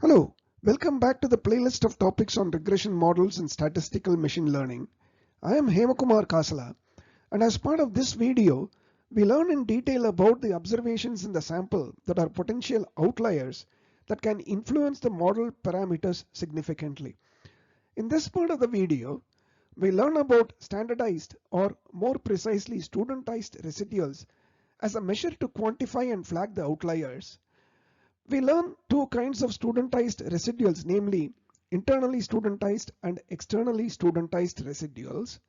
Hello, welcome back to the playlist of topics on regression models and statistical machine learning. I am Hemakumar Kasala, and as part of this video, we learn in detail about the observations in the sample that are potential outliers that can influence the model parameters significantly. In this part of the video, we learn about standardized or more precisely studentized residuals as a measure to quantify and flag the outliers. We learn two kinds of studentized residuals, namely internally studentized and externally studentized residuals.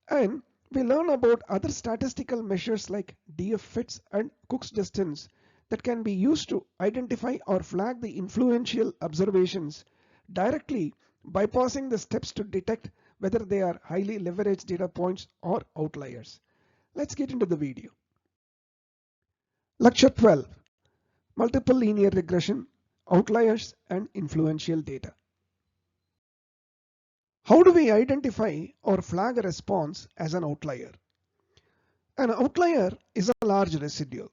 And we learn about other statistical measures like DFFITS and Cook's distance that can be used to identify or flag the influential observations directly, bypassing the steps to detect whether they are highly leveraged data points or outliers. Let's get into the video. Lecture 12. Multiple linear regression, outliers and influential data. How do we identify or flag a response as an outlier? An outlier is a large residual.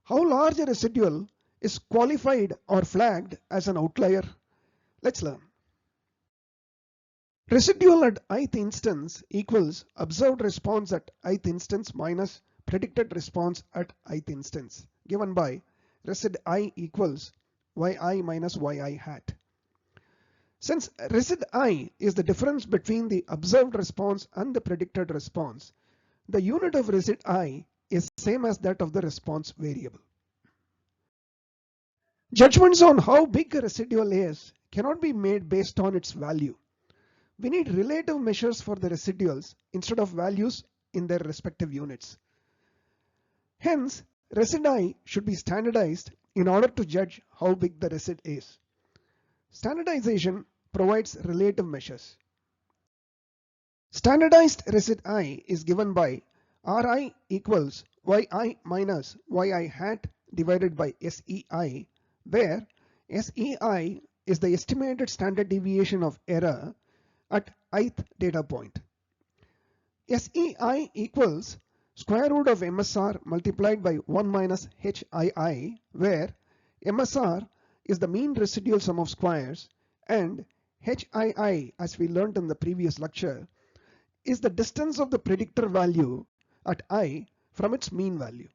How large a residual is qualified or flagged as an outlier? Let's learn. Residual at ith instance equals observed response at ith instance minus predicted response at ith instance, given by resid I equals yi minus yi hat. Since resid I is the difference between the observed response and the predicted response, the unit of resid I is same as that of the response variable. Judgments on how big a residual is cannot be made based on its value. We need relative measures for the residuals instead of values in their respective units. Hence, resid I should be standardized in order to judge how big the resid is. Standardization provides relative measures. Standardized resid I is given by Ri equals yi minus yi hat divided by SEI, where SEI is the estimated standard deviation of error at ith data point. SEI equals square root of MSR multiplied by 1 minus HII, where MSR is the mean residual sum of squares and HII, as we learned in the previous lecture, is the distance of the predictor value at I from its mean value.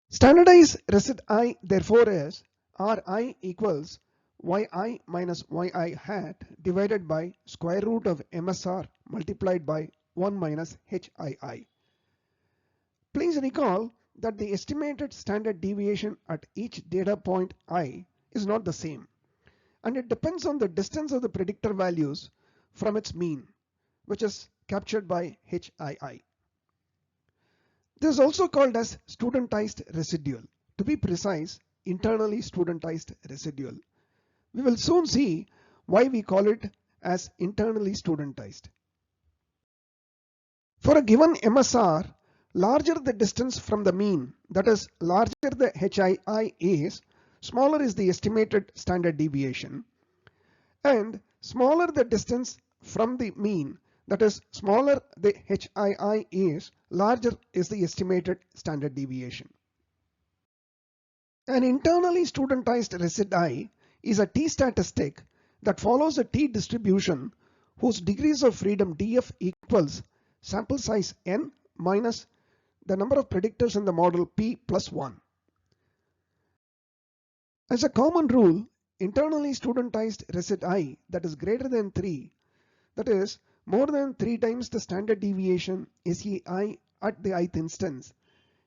Standardized resid I therefore is Ri equals yi minus yi hat divided by square root of MSR multiplied by 1 minus HII. Please recall that the estimated standard deviation at each data point I is not the same, and it depends on the distance of the predictor values from its mean, which is captured by HII. This is also called as studentized residual. To be precise, internally studentized residual. We will soon see why we call it as internally studentized. For a given MSR, larger the distance from the mean, that is, larger the HII is, smaller is the estimated standard deviation, and smaller the distance from the mean, that is, smaller the HII is, larger is the estimated standard deviation. An internally studentized resid I is a t-statistic that follows a t-distribution whose degrees of freedom df equals sample size n minus the number of predictors in the model p plus 1. As a common rule, internally studentized resid I that is greater than 3, that is more than 3 times the standard deviation SEI at the ith instance,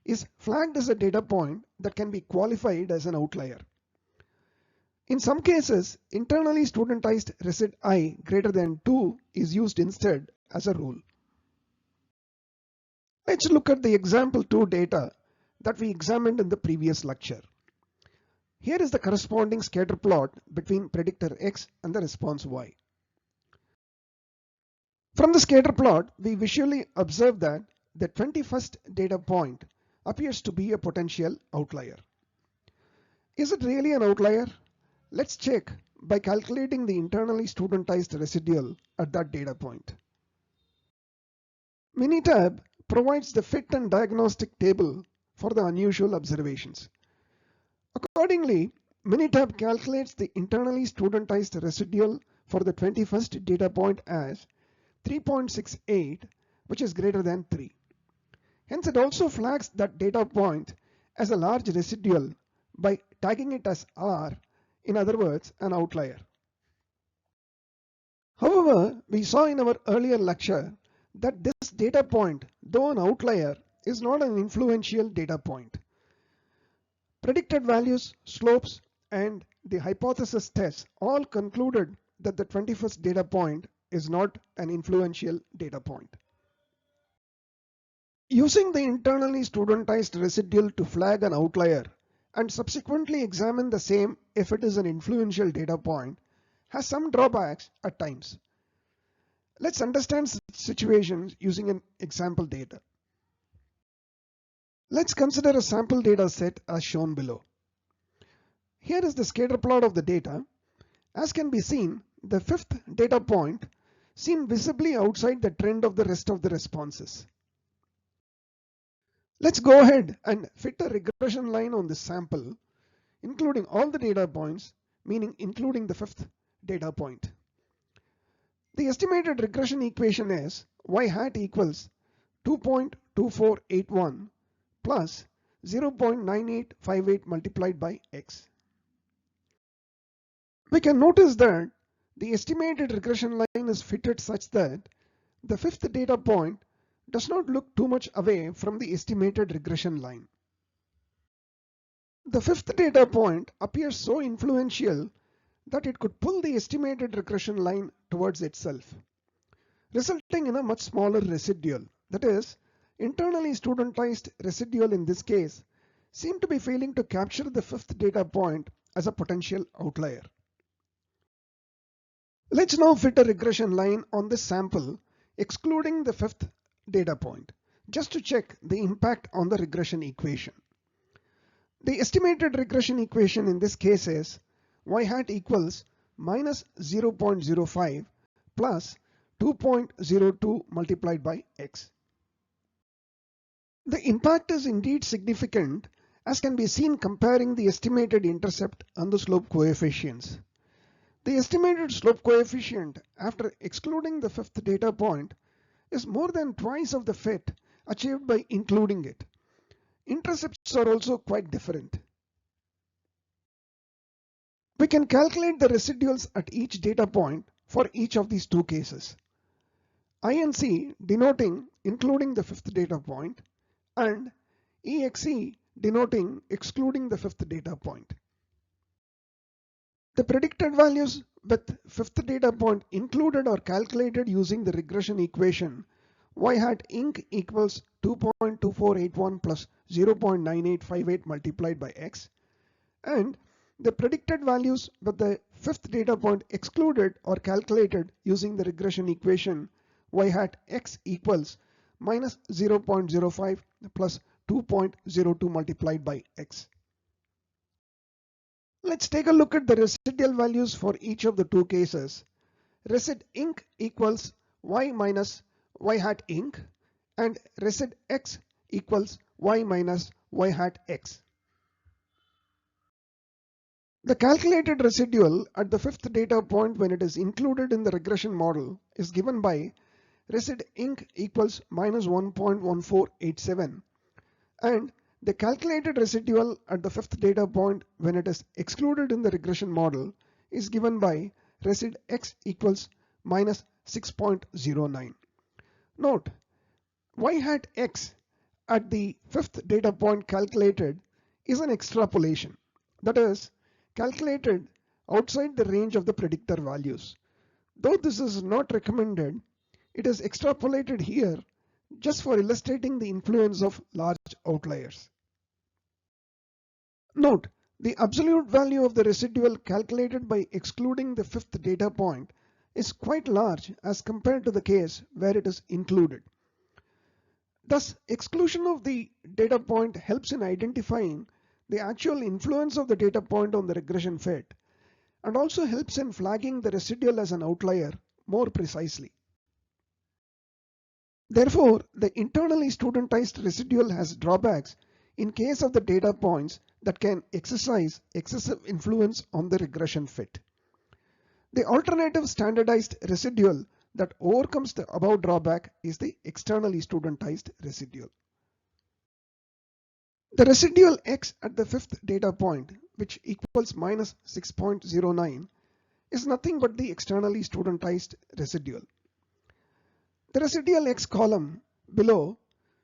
is flagged as a data point that can be qualified as an outlier. In some cases, internally studentized resid I greater than 2 is used instead as a rule. Let's look at the example 2 data that we examined in the previous lecture. Here is the corresponding scatter plot between predictor X and the response Y. From the scatter plot, we visually observe that the 21st data point appears to be a potential outlier. Is it really an outlier? Let's check by calculating the internally studentized residual at that data point. Minitab provides the fit and diagnostic table for the unusual observations. According Accordingly, Minitab calculates the internally studentized residual for the 21st data point as 3.68, which is greater than 3. Hence, it also flags that data point as a large residual by tagging it as R, in other words, an outlier. However, we saw in our earlier lecture that this data point, though an outlier, is not an influential data point. Predicted values, slopes, and the hypothesis tests all concluded that the 21st data point is not an influential data point. Using the internally studentized residual to flag an outlier and subsequently examine the same if it is an influential data point has some drawbacks at times. Let's understand such situations using an example data. Let's consider a sample data set as shown below. Here is the scatter plot of the data. As can be seen, the fifth data point seems visibly outside the trend of the rest of the responses. Let's go ahead and fit a regression line on this sample, including all the data points, meaning including the fifth data point. The estimated regression equation is y hat equals 2.2481 plus 0.9858 multiplied by x. We can notice that the estimated regression line is fitted such that the fifth data point does not look too much away from the estimated regression line. The fifth data point appears so influential that it could pull the estimated regression line towards itself, resulting in a much smaller residual. That is, internally studentized residual in this case seem to be failing to capture the fifth data point as a potential outlier. Let's now fit a regression line on this sample excluding the fifth data point, just to check the impact on the regression equation. The estimated regression equation in this case is y hat equals minus 0.05 plus 2.02 multiplied by x. The impact is indeed significant, as can be seen comparing the estimated intercept and the slope coefficients. The estimated slope coefficient after excluding the fifth data point is more than twice of the fit achieved by including it. Intercepts are also quite different. We can calculate the residuals at each data point for each of these two cases. INC denoting including the fifth data point and EXE denoting excluding the fifth data point. The predicted values with fifth data point included are calculated using the regression equation y hat inc equals 2.2481 plus 0.9858 multiplied by x, and the predicted values with the fifth data point excluded are calculated using the regression equation y hat x equals minus 0.05 plus 2.02 multiplied by x. Let's take a look at the residual values for each of the two cases. Resid inc equals y minus y hat inc and resid x equals y minus y hat x. The calculated residual at the fifth data point when it is included in the regression model is given by resid inc equals minus 1.1487 and the calculated residual at the fifth data point when it is excluded in the regression model is given by resid x equals minus 6.09. Note, y hat x at the fifth data point calculated is an extrapolation, that is, calculated outside the range of the predictor values. Though this is not recommended, it is extrapolated here just for illustrating the influence of large outliers. Note, the absolute value of the residual calculated by excluding the fifth data point is quite large as compared to the case where it is included. Thus, exclusion of the data point helps in identifying the actual influence of the data point on the regression fit and also helps in flagging the residual as an outlier more precisely. Therefore, the internally studentized residual has drawbacks in case of the data points that can exercise excessive influence on the regression fit. The alternative standardized residual that overcomes the above drawback is the externally studentized residual. The residual x at the fifth data point, which equals minus 6.09, is nothing but the externally studentized residual. The residual x column below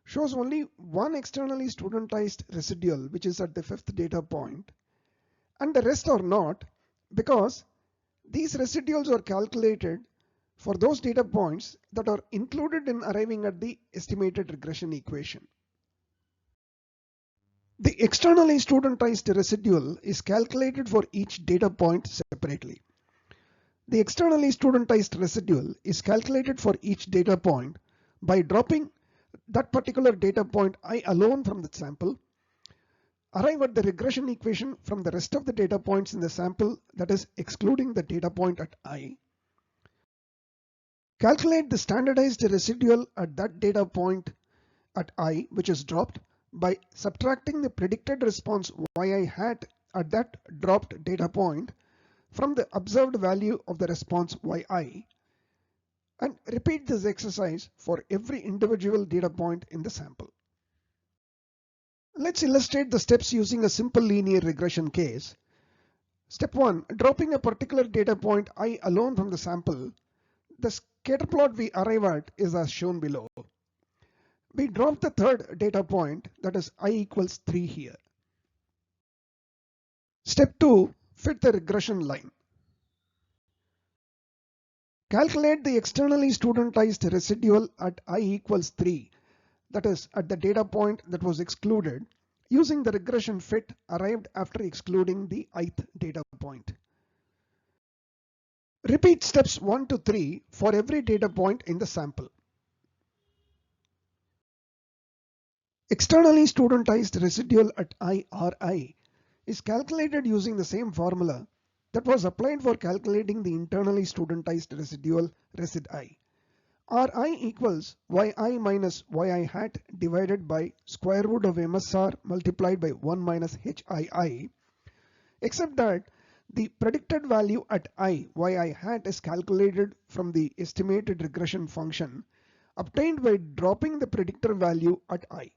shows only one externally studentized residual, which is at the fifth data point, and the rest are not, because these residuals are calculated for those data points that are included in arriving at the estimated regression equation. The externally studentized residual is calculated for each data point separately. The externally studentized residual is calculated for each data point by dropping that particular data point I alone from the sample, arrive at the regression equation from the rest of the data points in the sample, that is excluding the data point at I, calculate the standardized residual at that data point at I which is dropped by subtracting the predicted response yi hat at that dropped data point from the observed value of the response yi, and repeat this exercise for every individual data point in the sample. Let's illustrate the steps using a simple linear regression case. Step 1. Dropping a particular data point I alone from the sample. The scatter plot we arrive at is as shown below. We drop the third data point, that is I equals 3 here. Step 2. Fit the regression line. Calculate the externally studentized residual at I equals 3, that is at the data point that was excluded, using the regression fit arrived after excluding the ith data point. Repeat steps 1 to 3 for every data point in the sample. Externally studentized residual at IRI is calculated using the same formula that was applied for calculating the internally studentized residual resi. Ri equals yi minus yi hat divided by square root of MSR multiplied by 1 minus hii, except that the predicted value at I, yi hat, is calculated from the estimated regression function obtained by dropping the predictor value at I.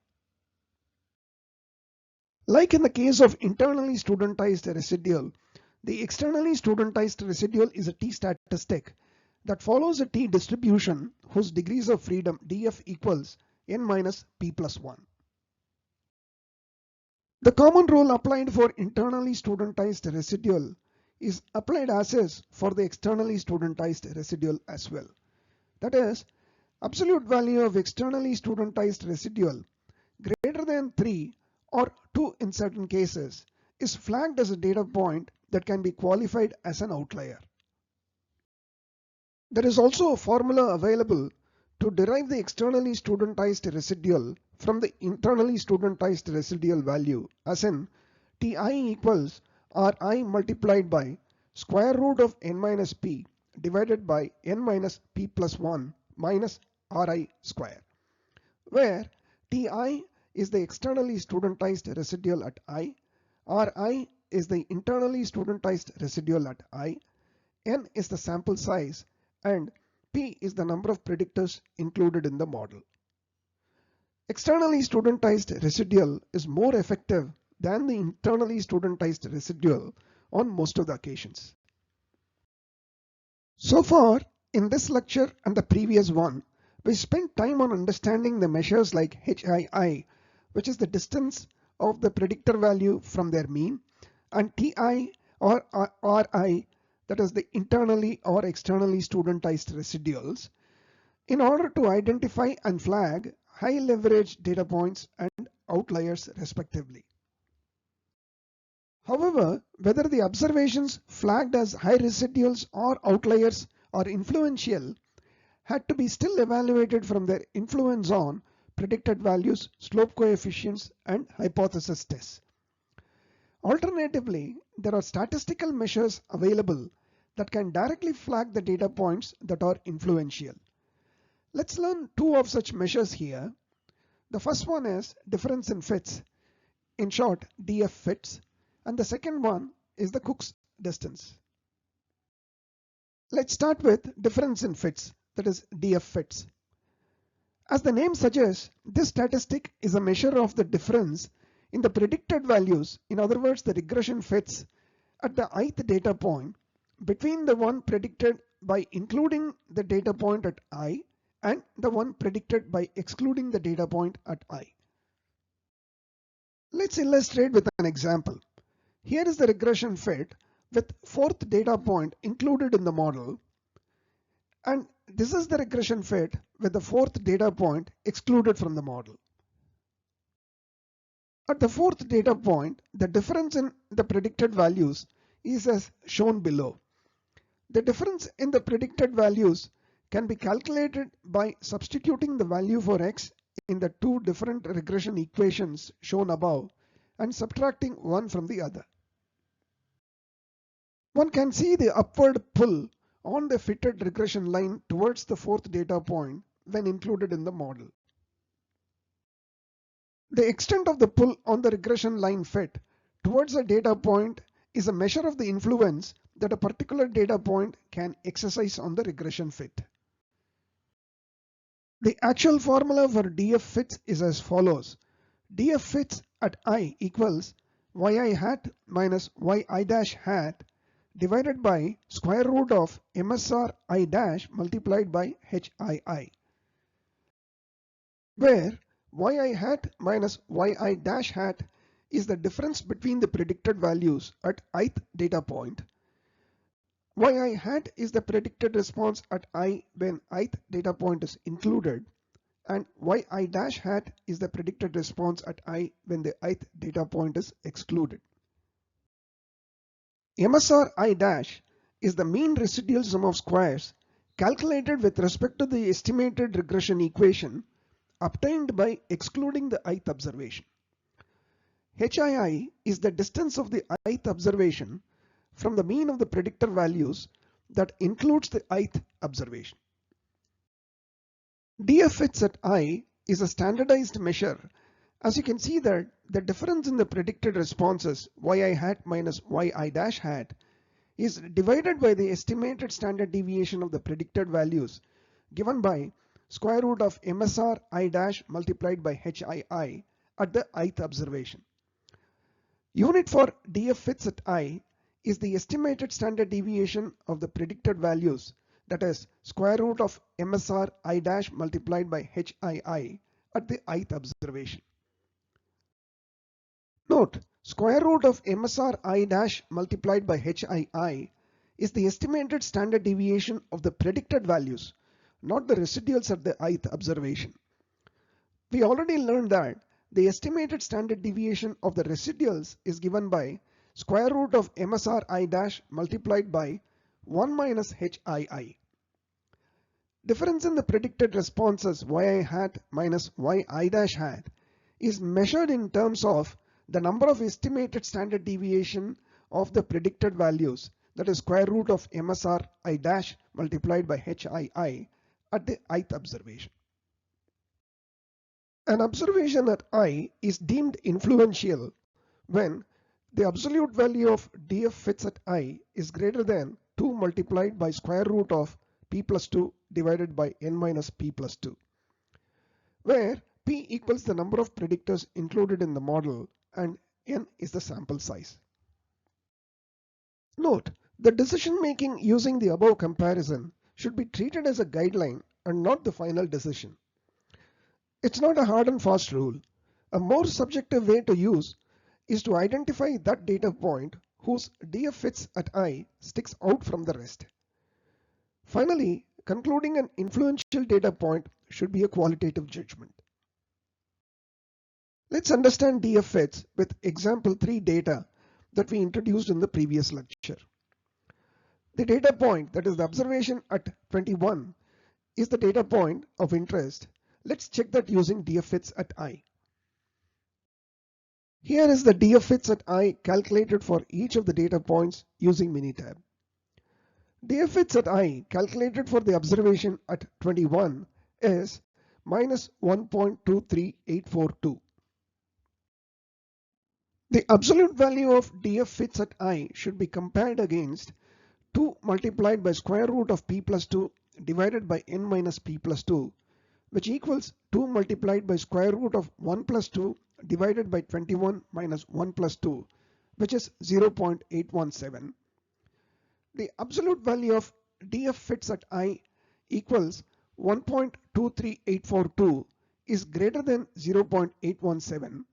Like in the case of internally studentized residual, the externally studentized residual is a t-statistic that follows a t-distribution whose degrees of freedom df equals n minus p plus 1. The common rule applied for internally studentized residual is applied as is for the externally studentized residual as well. That is, absolute value of externally studentized residual greater than 3 or 2 in certain cases is flagged as a data point that can be qualified as an outlier. There is also a formula available to derive the externally studentized residual from the internally studentized residual value, as in Ti equals Ri multiplied by square root of n minus p divided by n minus p plus 1 minus Ri square, where Ti is the externally studentized residual at I, Ri is the internally studentized residual at I, n is the sample size, and p is the number of predictors included in the model. Externally studentized residual is more effective than the internally studentized residual on most of the occasions. So far, in this lecture and the previous one, we spent time on understanding the measures like HII, which is the distance of the predictor value from their mean, and TI or RI, that is the internally or externally studentized residuals, in order to identify and flag high leverage data points and outliers respectively. However, whether the observations flagged as high residuals or outliers are influential had to be still evaluated from their influence on predicted values, slope coefficients, and hypothesis tests. Alternatively, there are statistical measures available that can directly flag the data points that are influential. Let's learn two of such measures here. The first one is difference in fits, in short DFFITS, and the second one is the Cook's distance. Let's start with difference in fits, that is DFFITS. As the name suggests, this statistic is a measure of the difference in the predicted values, in other words the regression fits, at the ith data point between the one predicted by including the data point at I and the one predicted by excluding the data point at I. Let's illustrate with an example. Here is the regression fit with fourth data point included in the model, and this is the regression fit with the fourth data point excluded from the model. At the fourth data point, the difference in the predicted values is as shown below. The difference in the predicted values can be calculated by substituting the value for x in the two different regression equations shown above and subtracting one from the other. One can see the upward pull on the fitted regression line towards the fourth data point when included in the model. The extent of the pull on the regression line fit towards a data point is a measure of the influence that a particular data point can exercise on the regression fit. The actual formula for DFFITS is as follows. DFFITS at I equals yi hat minus yi dash hat divided by square root of MSR I dash multiplied by HII, where yi hat minus yi dash hat is the difference between the predicted values at ith data point. Yi hat is the predicted response at I when ith data point is included, and yi dash hat is the predicted response at I when the ith data point is excluded. MSR I dash is the mean residual sum of squares calculated with respect to the estimated regression equation obtained by excluding the ith observation. HII is the distance of the ith observation from the mean of the predictor values that includes the ith observation. DFFITS at I is a standardized measure. As you can see that the difference in the predicted responses yi hat minus yi dash hat is divided by the estimated standard deviation of the predicted values given by square root of MSR I dash multiplied by HII at the ith observation. Unit for DFFITS at I is the estimated standard deviation of the predicted values, that is square root of MSR I dash multiplied by HII at the ith observation. Note, square root of MSR I dash multiplied by HII is the estimated standard deviation of the predicted values, not the residuals at the ith observation. We already learned that the estimated standard deviation of the residuals is given by square root of MSR I dash multiplied by 1 minus HII. Difference in the predicted responses yi hat minus yi dash hat is measured in terms of the number of estimated standard deviation of the predicted values, that is square root of MSR I dash multiplied by HII at the ith observation. An observation at I is deemed influential when the absolute value of DFFITS at I is greater than 2 multiplied by square root of p plus 2 divided by n minus p plus 2, where p equals the number of predictors included in the model and n is the sample size. Note, the decision making using the above comparison should be treated as a guideline and not the final decision. It's not a hard and fast rule. A more subjective way to use is to identify that data point whose DFFITS at I sticks out from the rest. Finally, concluding an influential data point should be a qualitative judgment. Let's understand DFFITS with example 3 data that we introduced in the previous lecture. The data point, that is the observation at 21, is the data point of interest. Let's check that using DFFITS at I. Here is the DFFITS at I calculated for each of the data points using Minitab. DFFITS at I calculated for the observation at 21 is minus 1.23842. The absolute value of DFFITS at I should be compared against 2 multiplied by square root of p plus 2 divided by n minus p plus 2, which equals 2 multiplied by square root of 1 plus 2 divided by 21 minus 1 plus 2, which is 0.817. The absolute value of DFFITS at I equals 1.23842 is greater than 0.817.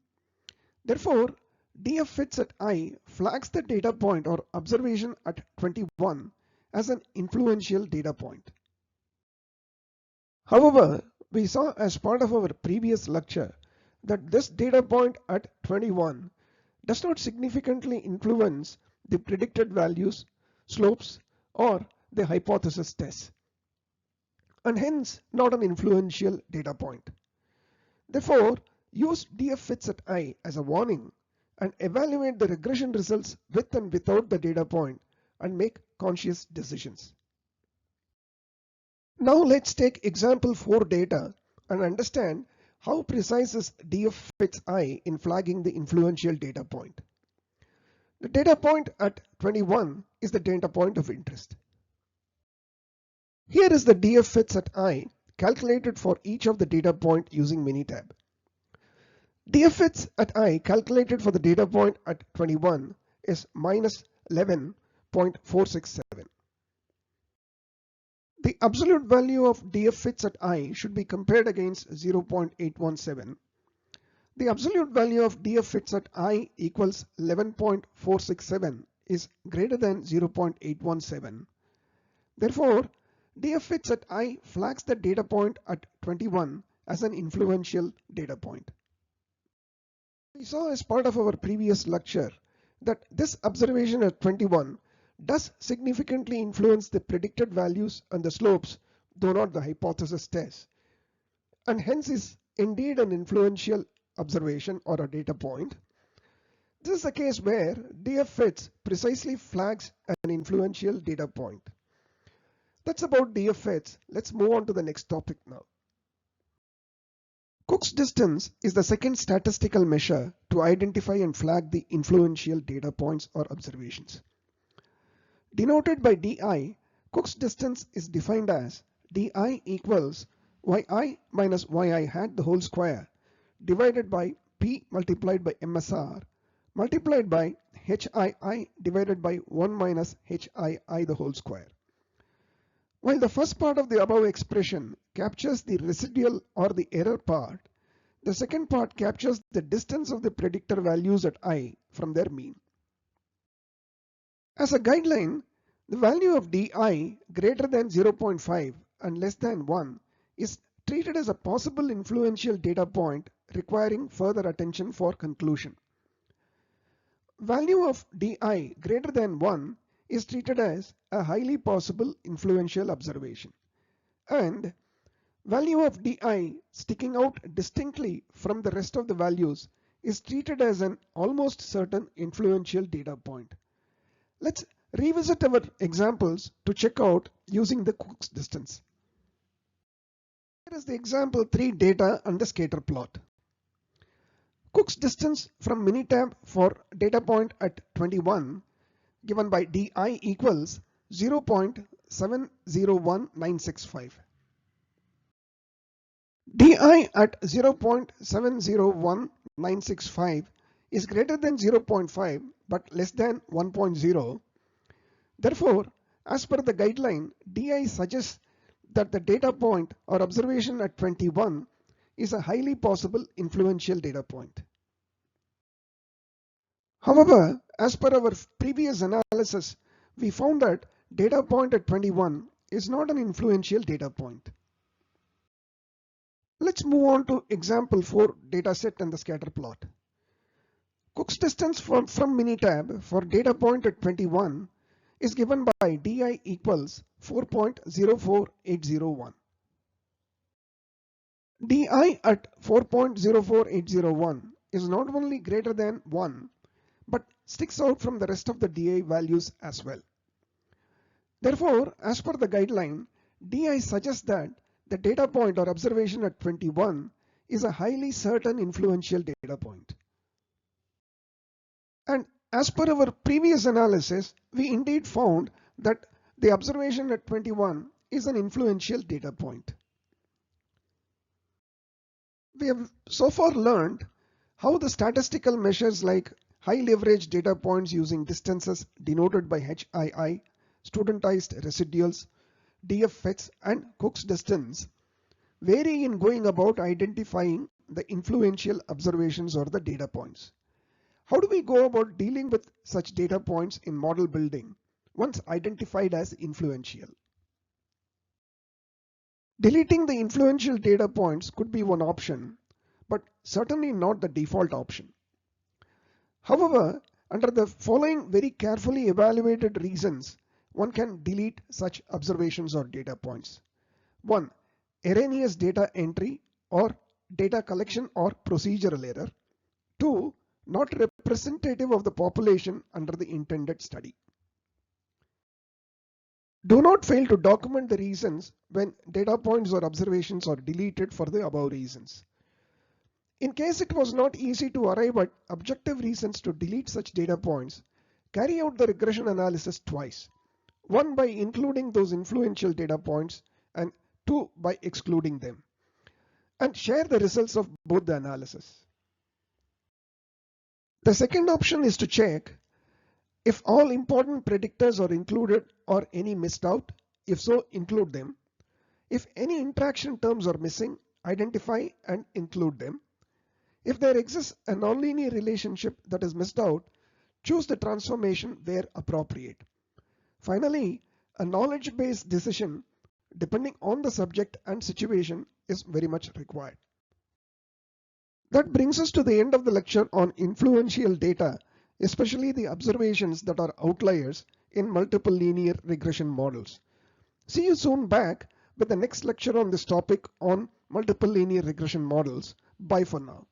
Therefore, DFFITS at I flags the data point or observation at 21 as an influential data point. However, we saw as part of our previous lecture that this data point at 21 does not significantly influence the predicted values, slopes, or the hypothesis test, and hence not an influential data point. Therefore, use DFFITS at I as a warning and evaluate the regression results with and without the data point and make conscious decisions. Now let's take example 4 data and understand how precise is DFFITS I in flagging the influential data point. The data point at 21 is the data point of interest. Here is the DFFITS at I calculated for each of the data point using Minitab. DFFITS at I calculated for the data point at 21 is minus 11.467. The absolute value of DFFITS at I should be compared against 0.817. The absolute value of DFFITS at I equals 11.467 is greater than 0.817. Therefore, DFFITS at I flags the data point at 21 as an influential data point. We saw as part of our previous lecture that this observation at 21 does significantly influence the predicted values and the slopes, though not the hypothesis test, and hence is indeed an influential observation or a data point. This is the case where DFFITS precisely flags an influential data point. That's about DFFITS. Let's move on to the next topic now. Cook's distance is the second statistical measure to identify and flag the influential data points or observations. Denoted by di, Cook's distance is defined as di equals yi minus yi hat the whole square divided by p multiplied by MSR multiplied by hii divided by 1 minus hii the whole square. While the first part of the above expression captures the residual or the error part, the second part captures the distance of the predictor values at I from their mean. As a guideline, the value of di greater than 0.5 and less than 1 is treated as a possible influential data point requiring further attention for conclusion. Value of di greater than 1 is treated as a highly possible influential observation, and value of di sticking out distinctly from the rest of the values is treated as an almost certain influential data point. Let's revisit our examples to check out using the Cook's distance. Here is the example 3 data and the scatter plot. Cook's distance from Minitab for data point at 21 given by di equals 0.701965. di at 0.701965 is greater than 0.5 but less than 1.0. Therefore, as per the guideline, di suggests that the data point or observation at 21 is a highly possible influential data point. However, as per our previous analysis, we found that data point at 21 is not an influential data point. Let's move on to example 4 dataset and the scatter plot. Cook's distance from Minitab for data point at 21 is given by di equals 4.04801. di at 4.04801 is not only greater than 1 but sticks out from the rest of the di values as well. Therefore, as per the guideline, di suggests that the data point or observation at 21 is a highly certain influential data point. And as per our previous analysis, we indeed found that the observation at 21 is an influential data point. We have so far learned how the statistical measures like high leverage data points using distances denoted by HII, studentized residuals, DFFITS, and Cook's distance vary in going about identifying the influential observations or the data points. How do we go about dealing with such data points in model building once identified as influential? Deleting the influential data points could be one option, but certainly not the default option. However, under the following very carefully evaluated reasons, one can delete such observations or data points. 1. Erroneous data entry or data collection or procedural error. 2. Not representative of the population under the intended study. Do not fail to document the reasons when data points or observations are deleted for the above reasons. In case it was not easy to arrive at objective reasons to delete such data points, carry out the regression analysis twice. One by including those influential data points and two by excluding them. And share the results of both the analysis. The second option is to check if all important predictors are included or any missed out. If so, include them. If any interaction terms are missing, identify and include them. If there exists a nonlinear relationship that is missed out, choose the transformation where appropriate. Finally, a knowledge-based decision depending on the subject and situation is very much required. That brings us to the end of the lecture on influential data, especially the observations that are outliers in multiple linear regression models. See you soon back with the next lecture on this topic on multiple linear regression models. Bye for now.